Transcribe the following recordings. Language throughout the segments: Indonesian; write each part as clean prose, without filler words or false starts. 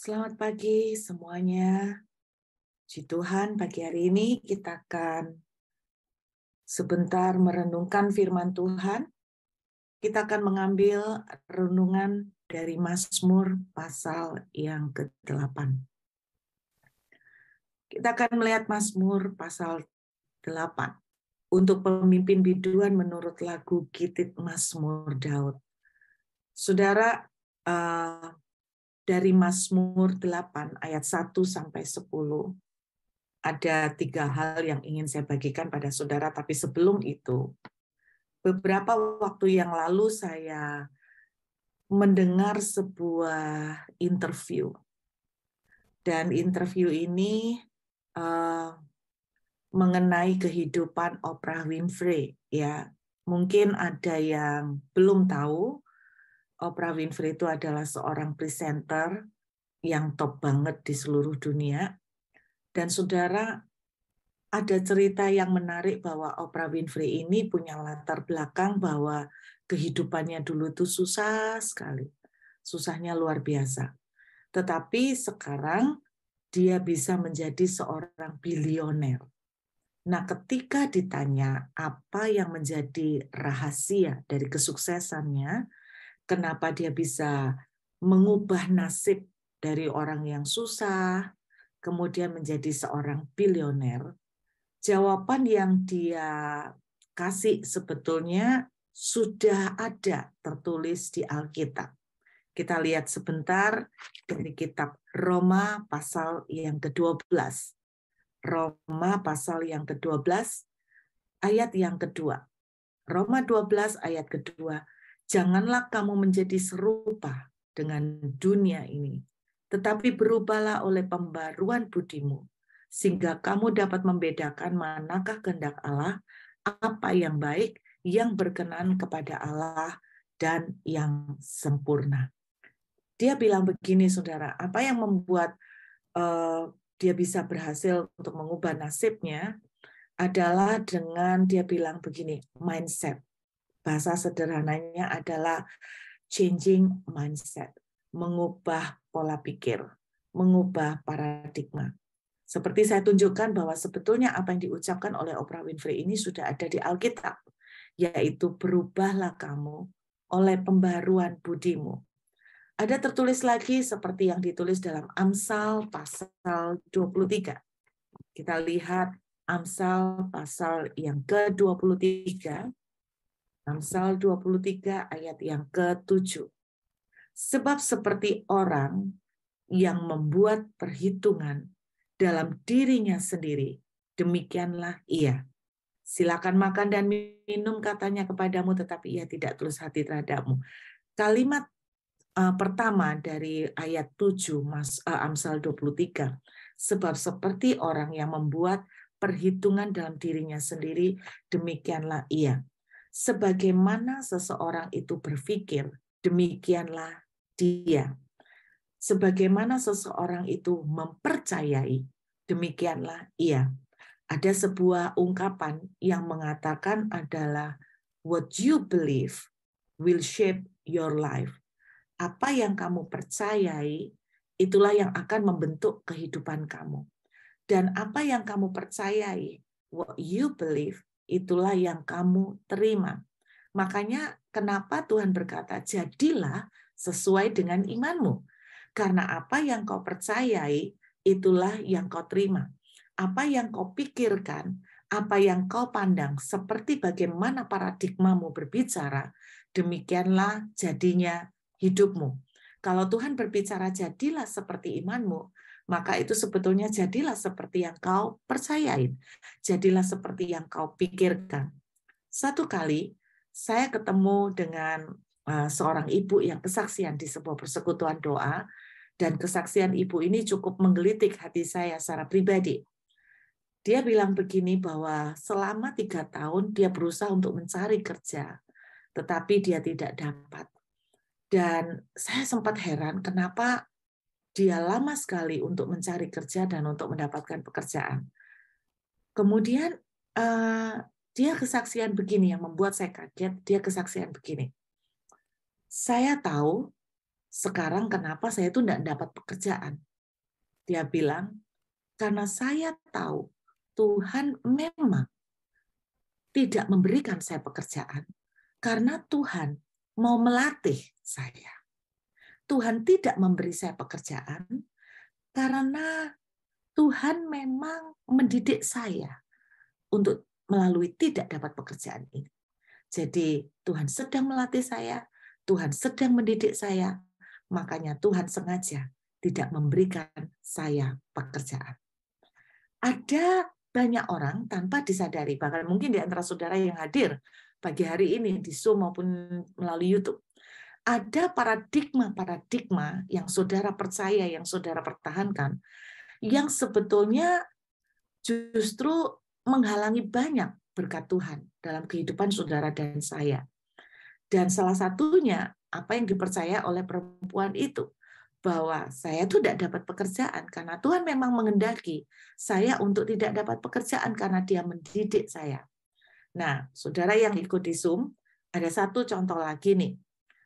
Selamat pagi semuanya. Puji Tuhan, pagi hari ini kita akan sebentar merenungkan firman Tuhan. Kita akan mengambil renungan dari Mazmur pasal yang ke-8. Kita akan melihat Mazmur pasal 8 untuk pemimpin biduan menurut lagu Gitit Mazmur Daud. Saudara, dari Mazmur 8 ayat 1 sampai 10 ada 3 hal yang ingin saya bagikan pada saudara, tapi sebelum itu, beberapa waktu yang lalu saya mendengar sebuah interview. Dan interview ini mengenai kehidupan Oprah Winfrey. Ya, mungkin ada yang belum tahu, Oprah Winfrey itu adalah seorang presenter yang top banget di seluruh dunia. Dan saudara, ada cerita yang menarik bahwa Oprah Winfrey ini punya latar belakang bahwa kehidupannya dulu itu susah sekali. Susahnya luar biasa. Tetapi sekarang dia bisa menjadi seorang bilioner. Nah, ketika ditanya apa yang menjadi rahasia dari kesuksesannya, kenapa dia bisa mengubah nasib dari orang yang susah, kemudian menjadi seorang bilioner, jawaban yang dia kasih sebetulnya sudah ada tertulis di Alkitab. Kita lihat sebentar dari kitab Roma pasal yang ke-12. Roma pasal yang ke-12 ayat yang kedua. Roma 12 ayat kedua. Janganlah kamu menjadi serupa dengan dunia ini, tetapi berubahlah oleh pembaruan budimu, sehingga kamu dapat membedakan manakah kehendak Allah, apa yang baik, yang berkenan kepada Allah, dan yang sempurna. Dia bilang begini, saudara, apa yang membuat dia bisa berhasil untuk mengubah nasibnya adalah dengan dia bilang begini, mindset. Bahasa sederhananya adalah changing mindset, mengubah pola pikir, mengubah paradigma. Seperti saya tunjukkan bahwa sebetulnya apa yang diucapkan oleh Oprah Winfrey ini sudah ada di Alkitab, yaitu berubahlah kamu oleh pembaruan budimu. Ada tertulis lagi seperti yang ditulis dalam Amsal pasal 23. Kita lihat Amsal pasal yang ke-23. Amsal 23 ayat yang ke-7. Sebab seperti orang yang membuat perhitungan dalam dirinya sendiri, demikianlah ia. Silakan makan dan minum katanya kepadamu, tetapi ia tidak tulus hati terhadapmu. Kalimat pertama dari ayat 7 Amsal 23. Sebab seperti orang yang membuat perhitungan dalam dirinya sendiri, demikianlah ia. Sebagaimana seseorang itu berpikir, demikianlah dia. Sebagaimana seseorang itu mempercayai, demikianlah ia. Ada sebuah ungkapan yang mengatakan adalah what you believe will shape your life. Apa yang kamu percayai, itulah yang akan membentuk kehidupan kamu. Dan apa yang kamu percayai, what you believe, itulah yang kamu terima. Makanya kenapa Tuhan berkata, jadilah sesuai dengan imanmu. Karena apa yang kau percayai, itulah yang kau terima. Apa yang kau pikirkan, apa yang kau pandang, seperti bagaimana paradigmamu berbicara, demikianlah jadinya hidupmu. Kalau Tuhan berbicara jadilah seperti imanmu, maka itu sebetulnya jadilah seperti yang kau percayain. Jadilah seperti yang kau pikirkan. Satu kali saya ketemu dengan seorang ibu yang kesaksian di sebuah persekutuan doa, dan kesaksian ibu ini cukup menggelitik hati saya secara pribadi. Dia bilang begini bahwa selama 3 tahun dia berusaha untuk mencari kerja, tetapi dia tidak dapat. Dan saya sempat heran kenapa dia lama sekali untuk mencari kerja dan untuk mendapatkan pekerjaan. Kemudian dia kesaksian begini yang membuat saya kaget. Dia kesaksian begini. Saya tahu sekarang kenapa saya itu tidak dapat pekerjaan? Dia bilang, karena saya tahu Tuhan memang tidak memberikan saya pekerjaan, karena Tuhan mau melatih saya. Tuhan tidak memberi saya pekerjaan, karena Tuhan memang mendidik saya untuk melalui tidak dapat pekerjaan ini. Jadi Tuhan sedang melatih saya, Tuhan sedang mendidik saya, makanya Tuhan sengaja tidak memberikan saya pekerjaan. Ada banyak orang tanpa disadari, bahkan mungkin di antara saudara yang hadir pagi hari ini di Zoom maupun melalui YouTube, ada paradigma-paradigma yang saudara percaya, yang saudara pertahankan, yang sebetulnya justru menghalangi banyak berkat Tuhan dalam kehidupan saudara dan saya. Dan salah satunya, apa yang dipercaya oleh perempuan itu, bahwa saya itu tidak dapat pekerjaan karena Tuhan memang menghendaki saya untuk tidak dapat pekerjaan karena Dia mendidik saya. Nah, saudara yang ikut di Zoom, ada satu contoh lagi nih.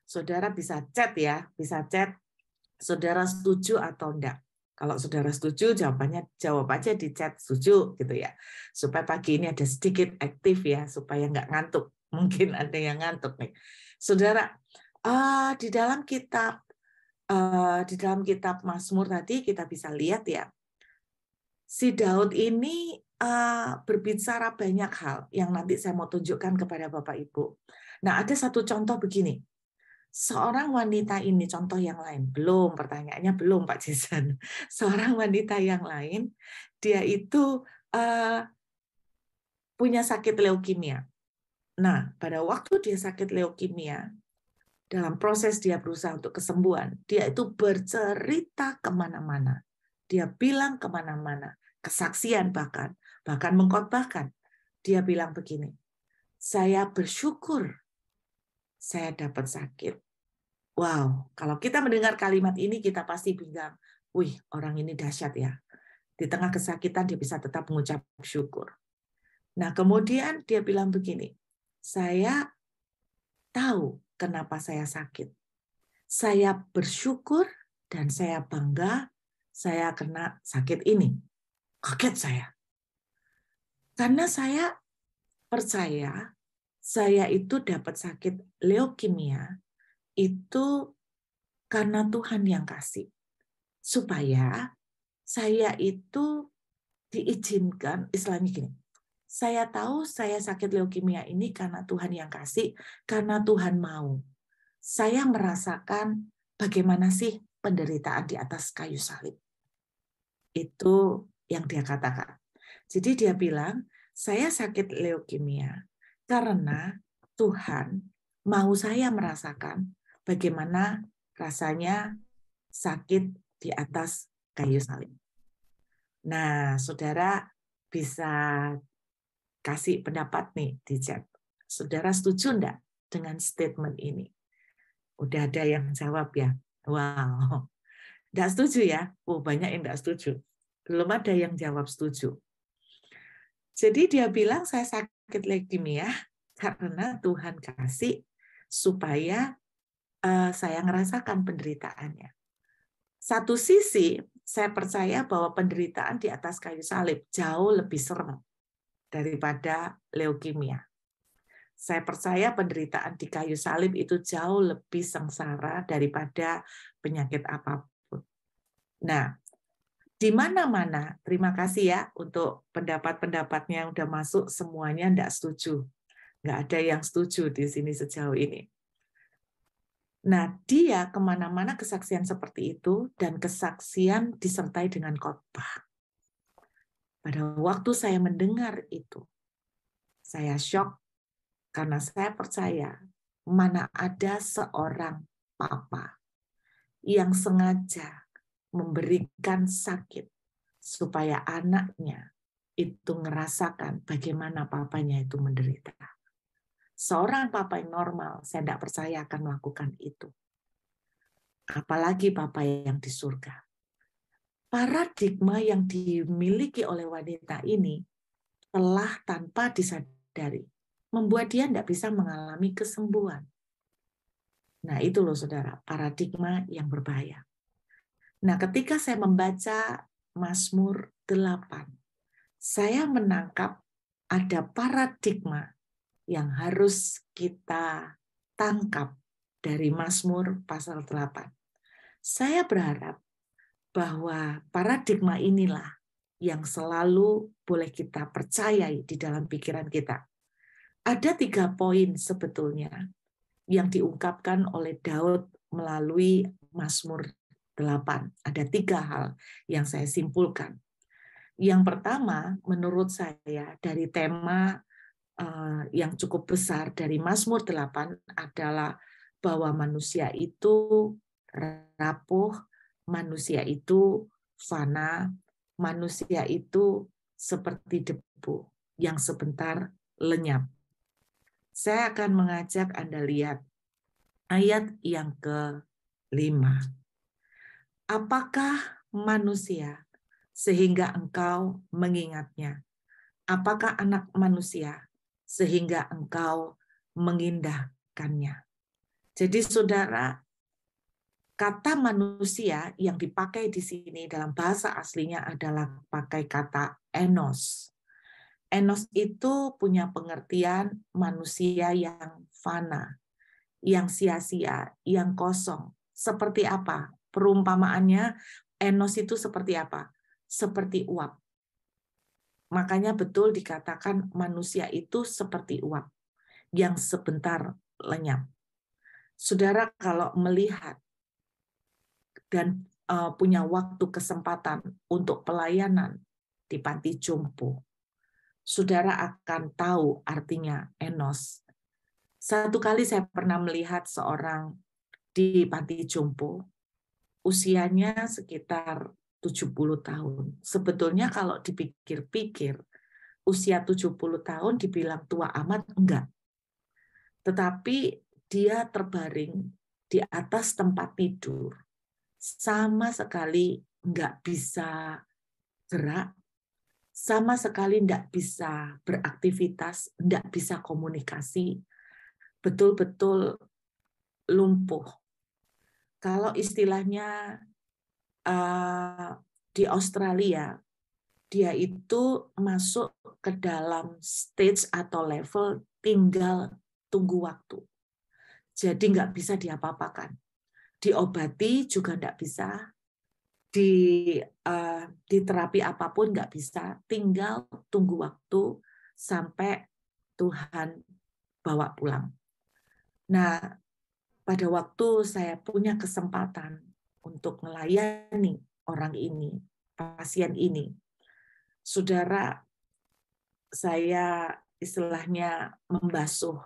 Saudara bisa chat ya, bisa chat, saudara setuju atau enggak. Kalau saudara setuju, jawabannya jawab aja di chat setuju gitu ya. Supaya pagi ini ada sedikit aktif ya, supaya nggak ngantuk. Mungkin ada yang ngantuk nih. Saudara, di dalam kitab Mazmur tadi kita bisa lihat ya, si Daud ini berbicara banyak hal yang nanti saya mau tunjukkan kepada Bapak Ibu. Nah, ada satu contoh begini. Seorang wanita ini, contoh yang lain, belum, pertanyaannya belum Pak Jason. Seorang wanita yang lain, dia itu punya sakit leukemia. Nah, pada waktu dia sakit leukemia, dalam proses dia berusaha untuk kesembuhan, dia itu bercerita kemana-mana. Dia bilang kemana-mana, kesaksian bahkan mengkhotbahkan. Dia bilang begini, saya bersyukur saya dapat sakit. Wow, kalau kita mendengar kalimat ini, kita pasti bilang, wih, orang ini dahsyat ya. Di tengah kesakitan, dia bisa tetap mengucap syukur. Nah, kemudian dia bilang begini, saya tahu kenapa saya sakit. Saya bersyukur dan saya bangga saya kena sakit ini. Kaget saya. Karena saya percaya saya itu dapat sakit leukemia itu karena Tuhan yang kasih. Supaya saya itu diizinkan, istilahnya gini, saya tahu saya sakit leukemia ini karena Tuhan yang kasih, karena Tuhan mau. Saya merasakan bagaimana sih penderitaan di atas kayu salib. Itu yang dia katakan. Jadi dia bilang, saya sakit leukemia karena Tuhan mau saya merasakan bagaimana rasanya sakit di atas kayu salib. Nah, saudara bisa kasih pendapat nih di chat. Saudara setuju enggak dengan statement ini? Udah ada yang jawab ya. Wow. Enggak setuju ya? Oh, banyak yang enggak setuju. Belum ada yang jawab setuju. Jadi dia bilang saya sakit leukemia karena Tuhan kasih supaya saya ngerasakan penderitaannya. Satu sisi, saya percaya bahwa penderitaan di atas kayu salib jauh lebih serem daripada leukemia. Saya percaya penderitaan di kayu salib itu jauh lebih sengsara daripada penyakit apapun. Nah, di mana-mana, terima kasih ya untuk pendapat-pendapatnya yang udah masuk, semuanya enggak setuju. Nggak ada yang setuju di sini sejauh ini. Nah, dia kemana-mana kesaksian seperti itu, dan kesaksian disertai dengan khotbah. Pada waktu saya mendengar itu, saya syok karena saya percaya mana ada seorang papa yang sengaja memberikan sakit supaya anaknya itu ngerasakan bagaimana papanya itu menderita. Seorang papa yang normal, saya tidak percaya akan melakukan itu. Apalagi papa yang di surga. Paradigma yang dimiliki oleh wanita ini telah tanpa disadari membuat dia tidak bisa mengalami kesembuhan. Nah, itu loh saudara, paradigma yang berbahaya. Nah, ketika saya membaca Mazmur 8, saya menangkap ada paradigma yang harus kita tangkap dari Mazmur pasal 8. Saya berharap bahwa paradigma inilah yang selalu boleh kita percayai di dalam pikiran kita. Ada 3 poin sebetulnya yang diungkapkan oleh Daud melalui Mazmur 8. Ada 3 hal yang saya simpulkan. Yang pertama, menurut saya dari tema yang cukup besar dari Mazmur 8 adalah bahwa manusia itu rapuh, manusia itu fana, manusia itu seperti debu yang sebentar lenyap. Saya akan mengajak Anda lihat ayat yang ke-5. Apakah manusia sehingga engkau mengingatnya? Apakah anak manusia sehingga engkau mengindahkannya? Jadi saudara, kata manusia yang dipakai di sini dalam bahasa aslinya adalah pakai kata enos. Enos itu punya pengertian manusia yang fana, yang sia-sia, yang kosong. Seperti apa? Perumpamaannya, enos itu seperti apa? Seperti uap. Makanya betul dikatakan manusia itu seperti uap yang sebentar lenyap. Saudara kalau melihat dan punya waktu kesempatan untuk pelayanan di panti jompo, saudara akan tahu artinya enos. Satu kali saya pernah melihat seorang di panti jompo, usianya sekitar 70 tahun. Sebetulnya kalau dipikir-pikir, usia 70 tahun dibilang tua amat, enggak. Tetapi dia terbaring di atas tempat tidur, sama sekali enggak bisa gerak, sama sekali enggak bisa beraktivitas, enggak bisa komunikasi, betul-betul lumpuh. Kalau istilahnya di Australia, dia itu masuk ke dalam stage atau level tinggal tunggu waktu. Jadi nggak bisa diapa-apakan. Diobati juga nggak bisa, di terapi apapun nggak bisa, tinggal tunggu waktu sampai Tuhan bawa pulang. Nah, pada waktu saya punya kesempatan untuk melayani orang ini, pasien ini, saudara, saya istilahnya membasuh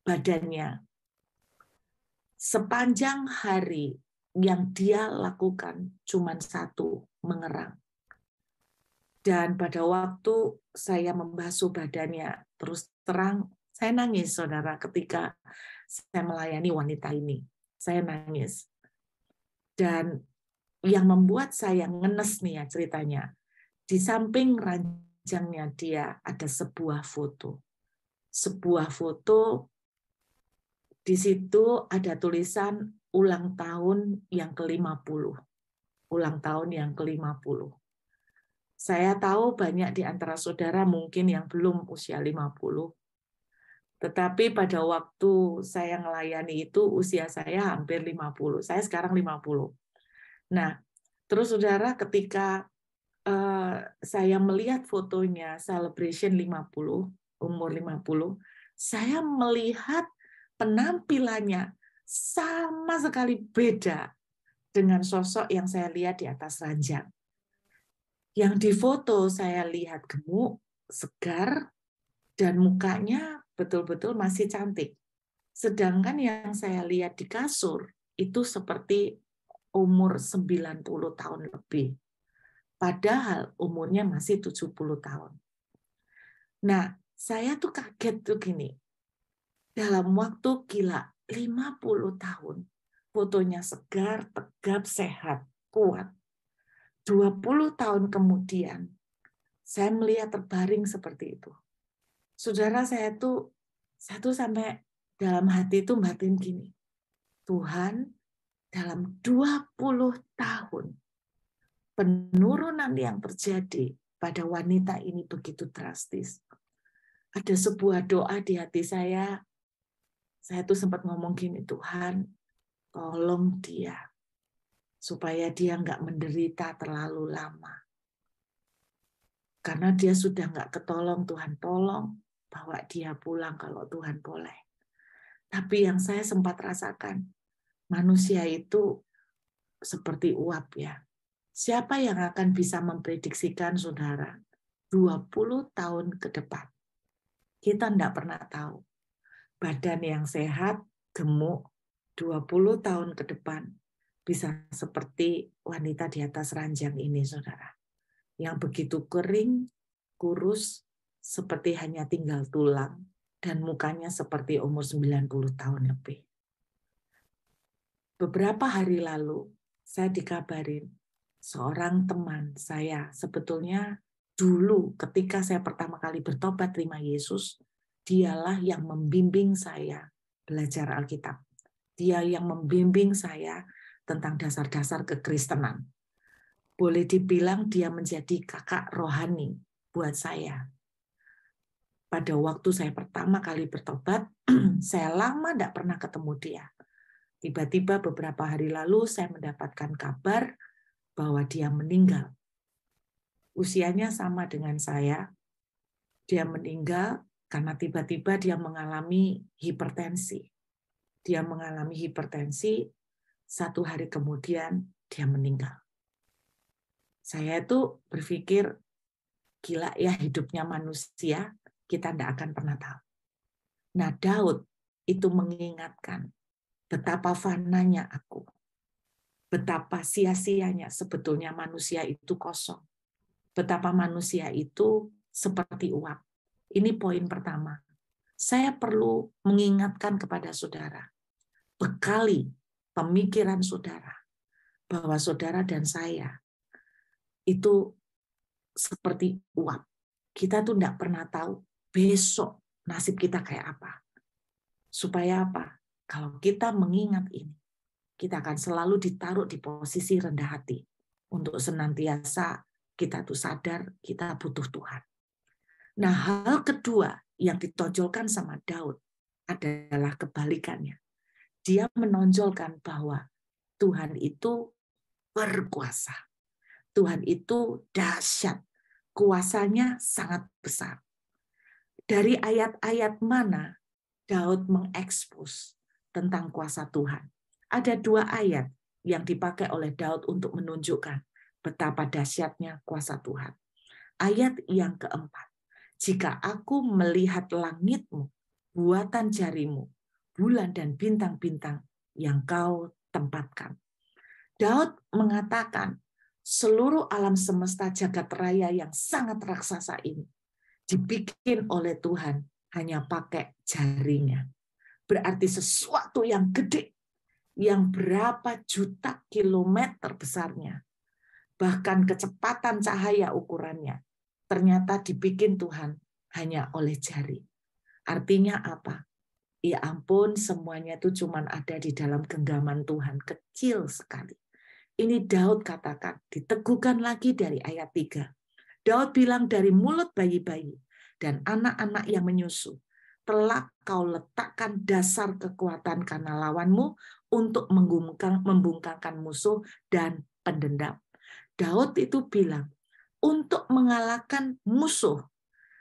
badannya. Sepanjang hari yang dia lakukan cuma satu, mengerang. Dan pada waktu saya membasuh badannya, terus terang, saya nangis, saudara, ketika saya melayani wanita ini. Saya nangis. Dan yang membuat saya ngenes nih ya ceritanya, di samping ranjangnya dia ada sebuah foto. Sebuah foto, di situ ada tulisan ulang tahun yang ke-50. Ulang tahun yang ke-50. Saya tahu banyak di antara saudara mungkin yang belum usia 50. Tetapi pada waktu saya melayani itu usia saya hampir 50. Saya sekarang 50. Nah, terus saudara ketika saya melihat fotonya celebration 50, umur 50, saya melihat penampilannya sama sekali beda dengan sosok yang saya lihat di atas ranjang. Yang di foto saya lihat gemuk, segar, dan mukanya betul-betul masih cantik. Sedangkan yang saya lihat di kasur itu seperti umur 90 tahun lebih. Padahal umurnya masih 70 tahun. Nah, saya tuh kaget tuh gini. Dalam waktu gila 50 tahun, fotonya segar, tegap, sehat, kuat. 20 tahun kemudian, saya melihat terbaring seperti itu. Saudara, saya tuh sampai dalam hati itu batin gini, Tuhan, dalam 20 tahun penurunan yang terjadi pada wanita ini begitu drastis. Ada sebuah doa di hati saya tuh sempat ngomong gini, Tuhan, tolong dia, supaya dia nggak menderita terlalu lama. Karena dia sudah nggak ketolong, Tuhan tolong, bawa dia pulang kalau Tuhan boleh. Tapi yang saya sempat rasakan, manusia itu seperti uap ya. Siapa yang akan bisa memprediksikan saudara 20 tahun ke depan? Kita tidak pernah tahu. Badan yang sehat, gemuk, 20 tahun ke depan bisa seperti wanita di atas ranjang ini, saudara. Yang begitu kering, kurus, seperti hanya tinggal tulang, dan mukanya seperti umur 90 tahun lebih. Beberapa hari lalu, saya dikabarin, seorang teman saya sebetulnya dulu ketika saya pertama kali bertobat terima Yesus, dialah yang membimbing saya belajar Alkitab. Dia yang membimbing saya tentang dasar-dasar kekristenan. Boleh dibilang dia menjadi kakak rohani buat saya. Pada waktu saya pertama kali bertobat, saya lama tidak pernah ketemu dia. Tiba-tiba beberapa hari lalu saya mendapatkan kabar bahwa dia meninggal. Usianya sama dengan saya. Dia meninggal karena tiba-tiba dia mengalami hipertensi. Dia mengalami hipertensi, 1 hari kemudian dia meninggal. Saya itu berpikir, gila ya hidupnya manusia, kita tidak akan pernah tahu. Nah, Daud itu mengingatkan betapa fananya aku. Betapa sia-sianya sebetulnya manusia itu kosong. Betapa manusia itu seperti uap. Ini poin pertama. Saya perlu mengingatkan kepada saudara, bekali pemikiran saudara, bahwa saudara dan saya itu seperti uap. Kita tuh tidak pernah tahu besok nasib kita kayak apa. Supaya apa? Kalau kita mengingat ini, kita akan selalu ditaruh di posisi rendah hati untuk senantiasa kita tuh sadar kita butuh Tuhan. Nah, hal kedua yang ditonjolkan sama Daud adalah kebalikannya. Dia menonjolkan bahwa Tuhan itu berkuasa. Tuhan itu dahsyat. Kuasanya sangat besar. Dari ayat-ayat mana Daud mengekspos tentang kuasa Tuhan? Ada 2 ayat yang dipakai oleh Daud untuk menunjukkan betapa dahsyatnya kuasa Tuhan. Ayat yang keempat, jika aku melihat langitmu, buatan jarimu, bulan dan bintang-bintang yang kau tempatkan. Daud mengatakan, seluruh alam semesta jagat raya yang sangat raksasa ini dibikin oleh Tuhan hanya pakai jarinya. Berarti sesuatu yang gede, yang berapa juta kilometer besarnya, bahkan kecepatan cahaya ukurannya, ternyata dibikin Tuhan hanya oleh jari. Artinya apa? Ya ampun, semuanya itu cuma ada di dalam genggaman Tuhan, kecil sekali. Ini Daud katakan, diteguhkan lagi dari ayat 3. Daud bilang, dari mulut bayi-bayi dan anak-anak yang menyusu, telah kau letakkan dasar kekuatan karena lawanmu untuk membungkangkan musuh dan pendendam. Daud itu bilang, untuk mengalahkan musuh,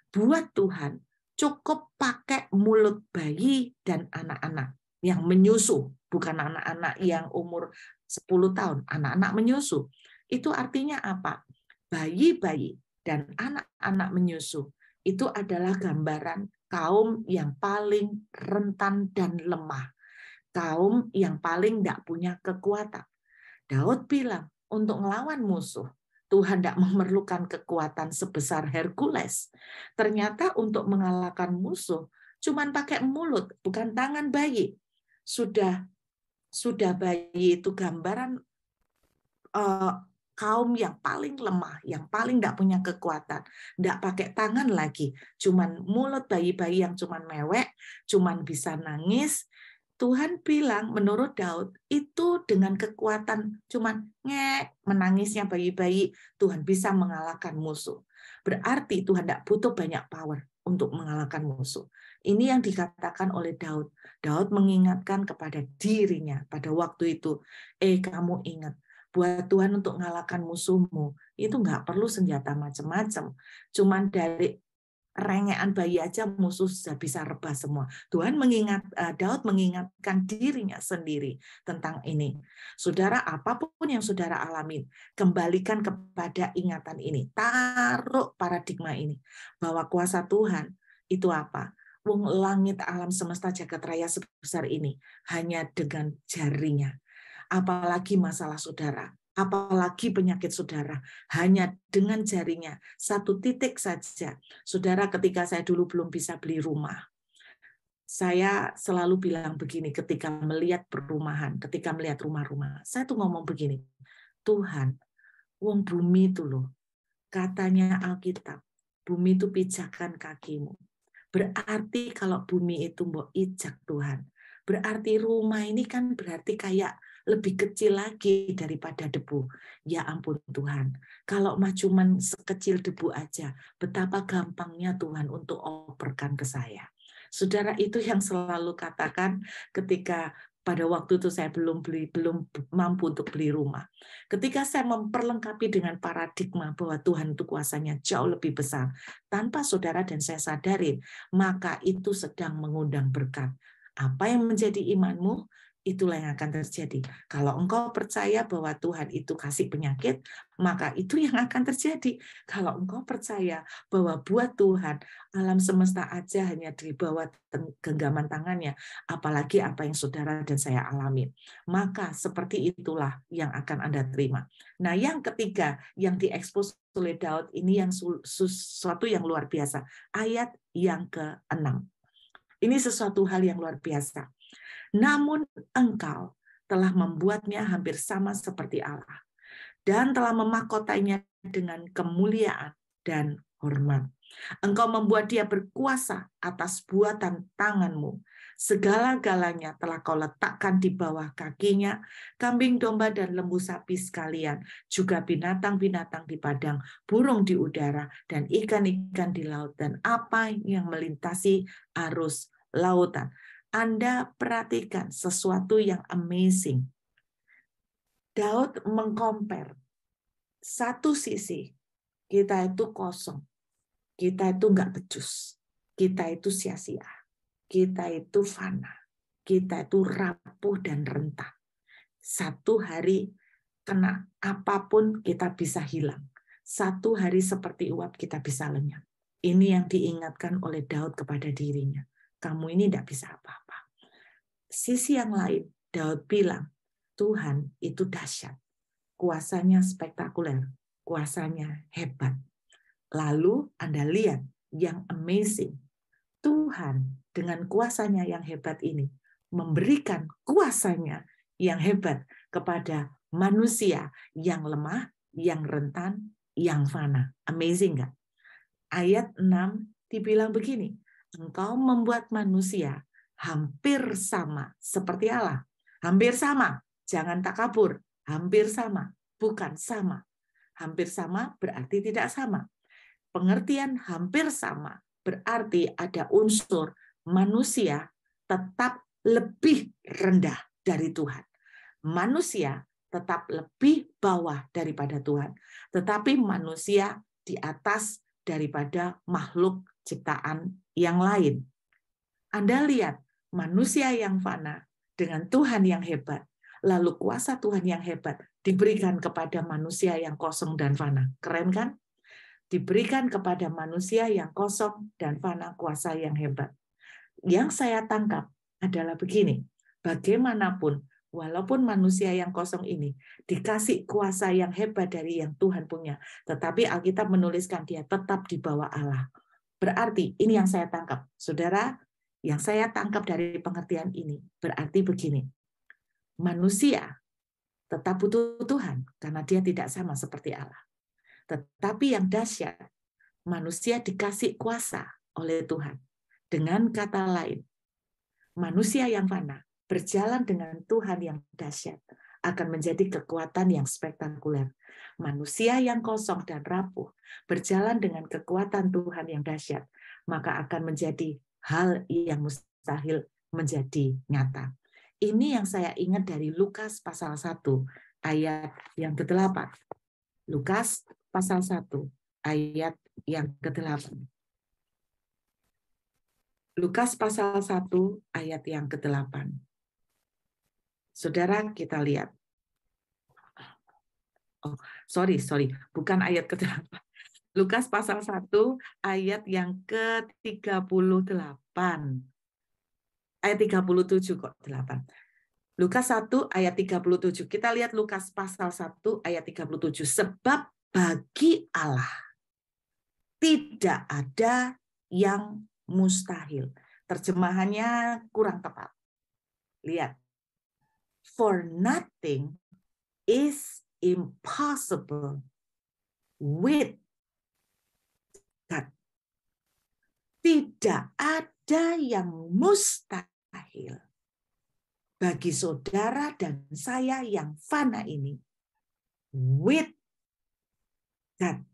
buat Tuhan cukup pakai mulut bayi dan anak-anak yang menyusu, bukan anak-anak yang umur 10 tahun, anak-anak menyusu. Itu artinya apa? Bayi-bayi dan anak-anak menyusu itu adalah gambaran kaum yang paling rentan dan lemah, kaum yang paling tidak punya kekuatan. Daud bilang, untuk melawan musuh, Tuhan tidak memerlukan kekuatan sebesar Hercules. Ternyata untuk mengalahkan musuh, cuman pakai mulut, bukan tangan bayi. Sudah bayi itu gambaran kaum yang paling lemah, yang paling tidak punya kekuatan, tidak pakai tangan lagi, cuman mulut bayi-bayi yang cuman mewek, cuman bisa nangis. Tuhan bilang menurut Daud itu dengan kekuatan cuman ngek menangisnya bayi-bayi Tuhan bisa mengalahkan musuh. Berarti Tuhan tidak butuh banyak power untuk mengalahkan musuh. Ini yang dikatakan oleh Daud. Daud mengingatkan kepada dirinya pada waktu itu, kamu ingat buat Tuhan untuk mengalahkan musuhmu itu nggak perlu senjata macam-macam. Cuman dari rengean bayi aja musuh sudah bisa rebah semua. Daud mengingatkan dirinya sendiri tentang ini. Saudara, apapun yang saudara alami, kembalikan kepada ingatan ini. Taruh paradigma ini bahwa kuasa Tuhan itu apa? Wong langit alam semesta jagat raya sebesar ini hanya dengan jarinya. Apalagi masalah saudara, apalagi penyakit saudara, hanya dengan jarinya, satu titik saja. Saudara, ketika saya dulu belum bisa beli rumah, saya selalu bilang begini ketika melihat perumahan, ketika melihat rumah-rumah, saya tuh ngomong begini, Tuhan, wong bumi itu loh, katanya Alkitab, bumi itu pijakan kakimu. Berarti kalau bumi itu mau ijak Tuhan, berarti rumah ini kan berarti kayak lebih kecil lagi daripada debu. Ya ampun Tuhan, kalau mah cuman sekecil debu aja, betapa gampangnya Tuhan untuk operkan ke saya. Saudara, itu yang selalu katakan ketika pada waktu itu saya belum mampu untuk beli rumah. Ketika saya memperlengkapi dengan paradigma bahwa Tuhan itu kuasanya jauh lebih besar, tanpa saudara dan saya sadari, maka itu sedang mengundang berkat. Apa yang menjadi imanmu, itulah yang akan terjadi. Kalau engkau percaya bahwa Tuhan itu kasih penyakit, maka itu yang akan terjadi. Kalau engkau percaya bahwa buat Tuhan, alam semesta aja hanya di bawah genggaman tangannya, apalagi apa yang saudara dan saya alami, maka seperti itulah yang akan Anda terima. Nah, yang ketiga, yang diekspos oleh Daud ini yang sesuatu yang luar biasa. Ayat yang ke-6. Ini sesuatu hal yang luar biasa. Namun engkau telah membuatnya hampir sama seperti Allah dan telah memahkotainya dengan kemuliaan dan hormat. Engkau membuat dia berkuasa atas buatan tanganmu. Segala-galanya telah kau letakkan di bawah kakinya, kambing domba dan lembu sapi sekalian, juga binatang-binatang di padang, burung di udara, dan ikan-ikan di laut, dan apa yang melintasi arus lautan. Anda perhatikan sesuatu yang amazing. Daud mengcompare. Satu sisi, kita itu kosong. Kita itu nggak becus. Kita itu sia-sia. Kita itu fana. Kita itu rapuh dan rentah. Satu hari kena apapun kita bisa hilang. Satu hari seperti uap kita bisa lenyap. Ini yang diingatkan oleh Daud kepada dirinya. Kamu ini tidak bisa apa-apa. Sisi yang lain, Daud bilang, Tuhan itu dahsyat. Kuasanya spektakuler. Kuasanya hebat. Lalu Anda lihat yang amazing. Tuhan dengan kuasanya yang hebat ini memberikan kuasanya yang hebat kepada manusia yang lemah, yang rentan, yang fana. Amazing nggak? Ayat 6 dibilang begini, engkau membuat manusia hampir sama seperti Allah. Hampir sama, jangan takabur. Hampir sama, bukan sama. Hampir sama berarti tidak sama. Pengertian hampir sama berarti ada unsur manusia tetap lebih rendah dari Tuhan. Manusia tetap lebih bawah daripada Tuhan. Tetapi manusia di atas daripada makhluk ciptaan yang lain. Anda lihat, manusia yang fana dengan Tuhan yang hebat, lalu kuasa Tuhan yang hebat diberikan kepada manusia yang kosong dan fana. Keren kan? Diberikan kepada manusia yang kosong dan fana kuasa yang hebat. Yang saya tangkap adalah begini, bagaimanapun, walaupun manusia yang kosong ini dikasih kuasa yang hebat dari yang Tuhan punya, tetapi Alkitab menuliskan dia tetap di bawah Allah. Berarti, ini yang saya tangkap. Saudara, yang saya tangkap dari pengertian ini, berarti begini, manusia tetap butuh Tuhan karena dia tidak sama seperti Allah. Tetapi yang dahsyat, manusia dikasih kuasa oleh Tuhan. Dengan kata lain, manusia yang fana berjalan dengan Tuhan yang dahsyat akan menjadi kekuatan yang spektakuler. Manusia yang kosong dan rapuh berjalan dengan kekuatan Tuhan yang dahsyat, maka akan menjadi hal yang mustahil menjadi nyata. Ini yang saya ingat dari Lukas pasal 1 ayat yang ke-8. Lukas pasal 1 ayat yang ke-8. Lukas pasal 1 ayat yang ke-8. Saudara, kita lihat. Oh, sorry, bukan ayat ke-8. Lukas pasal 1 ayat yang ke-38. Ayat 37 kok, 8. Lukas 1 ayat 37. Kita lihat Lukas pasal 1 ayat 37. Sebab bagi Allah tidak ada yang mustahil. Terjemahannya kurang tepat. Lihat. For nothing is impossible with God. Tidak ada yang mustahil bagi saudara dan saya yang fana ini with God.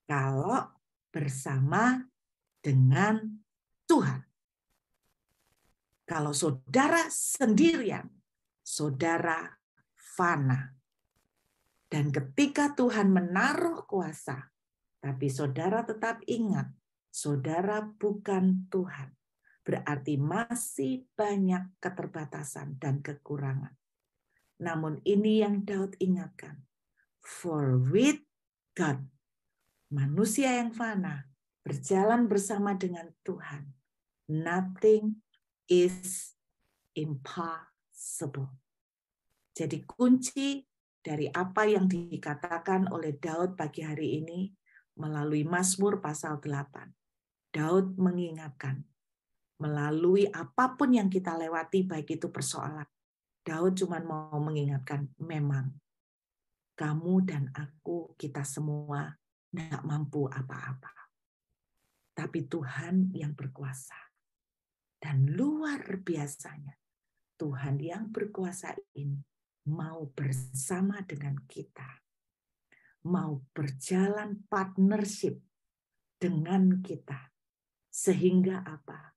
Kalau bersama dengan Tuhan. Kalau saudara sendirian, saudara fana. Dan ketika Tuhan menaruh kuasa, tapi saudara tetap ingat, saudara bukan Tuhan. Berarti masih banyak keterbatasan dan kekurangan. Namun ini yang Daud ingatkan. For with God, manusia yang fana, berjalan bersama dengan Tuhan. Nothing is impossible. Jadi kunci dari apa yang dikatakan oleh Daud pagi hari ini melalui Mazmur pasal 8. Daud mengingatkan, melalui apapun yang kita lewati, baik itu persoalan, Daud cuma mau mengingatkan, memang kamu dan aku, kita semua tidak mampu apa-apa. Tapi Tuhan yang berkuasa. Dan luar biasanya, Tuhan yang berkuasa ini mau bersama dengan kita. Mau berjalan partnership dengan kita. Sehingga apa?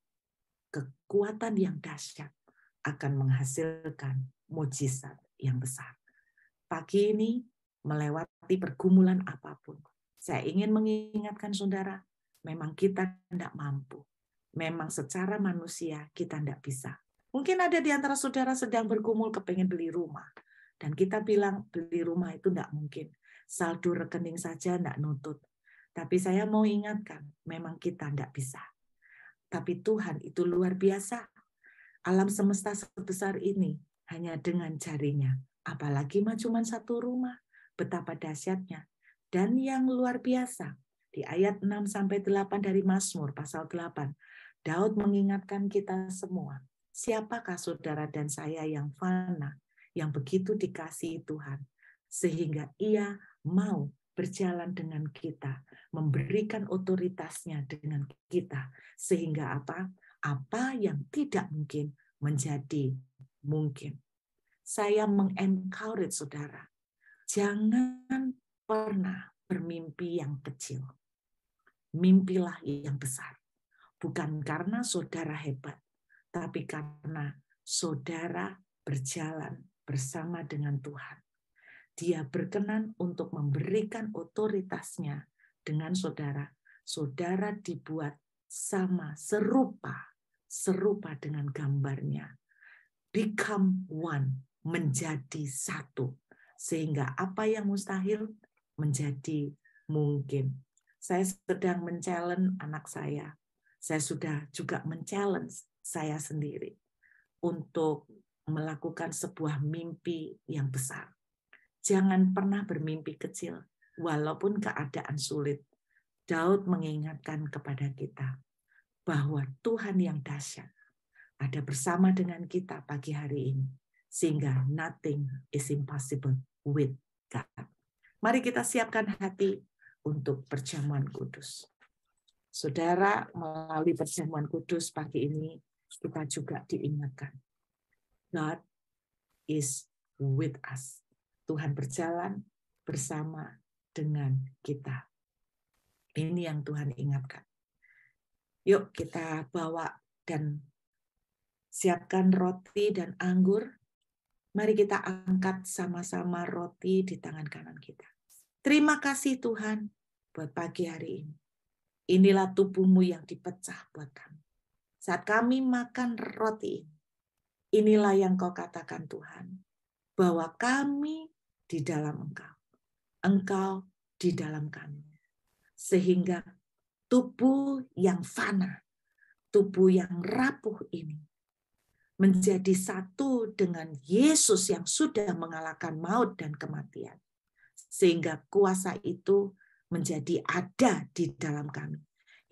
Kekuatan yang dahsyat akan menghasilkan mujizat yang besar. Pagi ini, melewati pergumulan apapun, saya ingin mengingatkan saudara, memang kita tidak mampu. Memang secara manusia kita tidak bisa. Mungkin ada di antara saudara sedang bergumul kepengen beli rumah. Dan kita bilang beli rumah itu tidak mungkin. Saldo rekening saja tidak nutut. Tapi saya mau ingatkan, memang kita tidak bisa. Tapi Tuhan itu luar biasa. Alam semesta sebesar ini hanya dengan jarinya. Apalagi cuma satu rumah. Betapa dahsyatnya. Dan yang luar biasa, di ayat 6-8 dari Mazmur pasal 8, Daud mengingatkan kita semua, siapakah saudara dan saya yang fana, yang begitu dikasihi Tuhan, sehingga ia mau berjalan dengan kita, memberikan otoritasnya dengan kita, sehingga apa? Apa yang tidak mungkin menjadi mungkin. Saya mengencourage saudara, jangan pernah bermimpi yang kecil. Mimpilah yang besar. Bukan karena saudara hebat, tapi karena saudara berjalan bersama dengan Tuhan. Dia berkenan untuk memberikan otoritasnya dengan saudara. Saudara dibuat sama, serupa dengan gambarnya. Become one, menjadi satu. Sehingga apa yang mustahil menjadi mungkin. Saya sedang men-challenge anak saya. Saya sudah juga men-challenge saya sendiri untuk melakukan sebuah mimpi yang besar. Jangan pernah bermimpi kecil, walaupun keadaan sulit. Daud mengingatkan kepada kita bahwa Tuhan yang dahsyat ada bersama dengan kita pagi hari ini. Sehingga nothing is impossible with God. Mari kita siapkan hati untuk perjamuan kudus. Saudara, melalui perjamuan kudus pagi ini, kita juga diingatkan. God is with us. Tuhan berjalan bersama dengan kita. Ini yang Tuhan ingatkan. Yuk kita bawa dan siapkan roti dan anggur. Mari kita angkat sama-sama roti di tangan kanan kita. Terima kasih Tuhan buat pagi hari ini. Inilah tubuhmu yang dipecah buat kami. Saat kami makan roti ini, inilah yang kau katakan Tuhan, bahwa kami di dalam Engkau. Engkau di dalam kami. Sehingga tubuh yang fana, tubuh yang rapuh ini, menjadi satu dengan Yesus yang sudah mengalahkan maut dan kematian. Sehingga kuasa itu menjadi ada di dalam kami.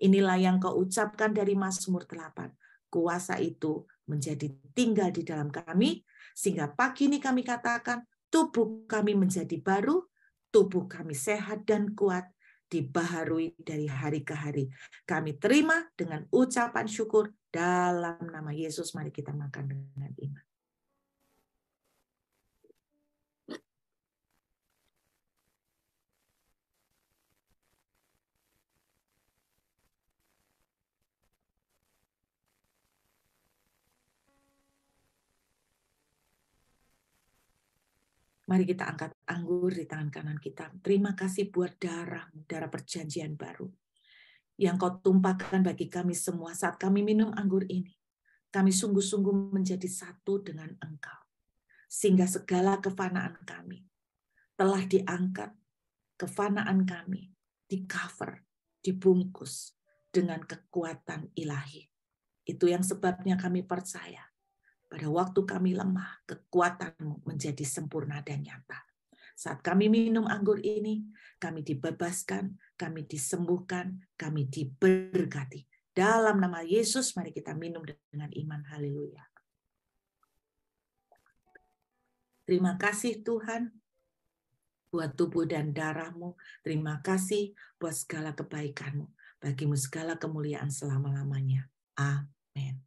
Inilah yang kau ucapkan dari Mazmur 8. Kuasa itu menjadi tinggal di dalam kami, sehingga pagi ini kami katakan, tubuh kami menjadi baru, tubuh kami sehat dan kuat, dibaharui dari hari ke hari. Kami terima dengan ucapan syukur dalam nama Yesus. Mari kita makan dengan iman. Mari kita angkat anggur di tangan kanan kita. Terima kasih buat darah-Mu, darah perjanjian baru, yang kau tumpahkan bagi kami semua saat kami minum anggur ini. Kami sungguh-sungguh menjadi satu dengan Engkau. Sehingga segala kefanaan kami telah diangkat, kefanaan kami di-cover, dibungkus dengan kekuatan ilahi. Itu yang sebabnya kami percaya. Pada waktu kami lemah, kekuatan-Mu menjadi sempurna dan nyata. Saat kami minum anggur ini, kami dibebaskan, kami disembuhkan, kami diberkati. Dalam nama Yesus, mari kita minum dengan iman. Haleluya. Terima kasih Tuhan buat tubuh dan darah-Mu. Terima kasih buat segala kebaikan-Mu. Bagimu segala kemuliaan selama-lamanya. Amin.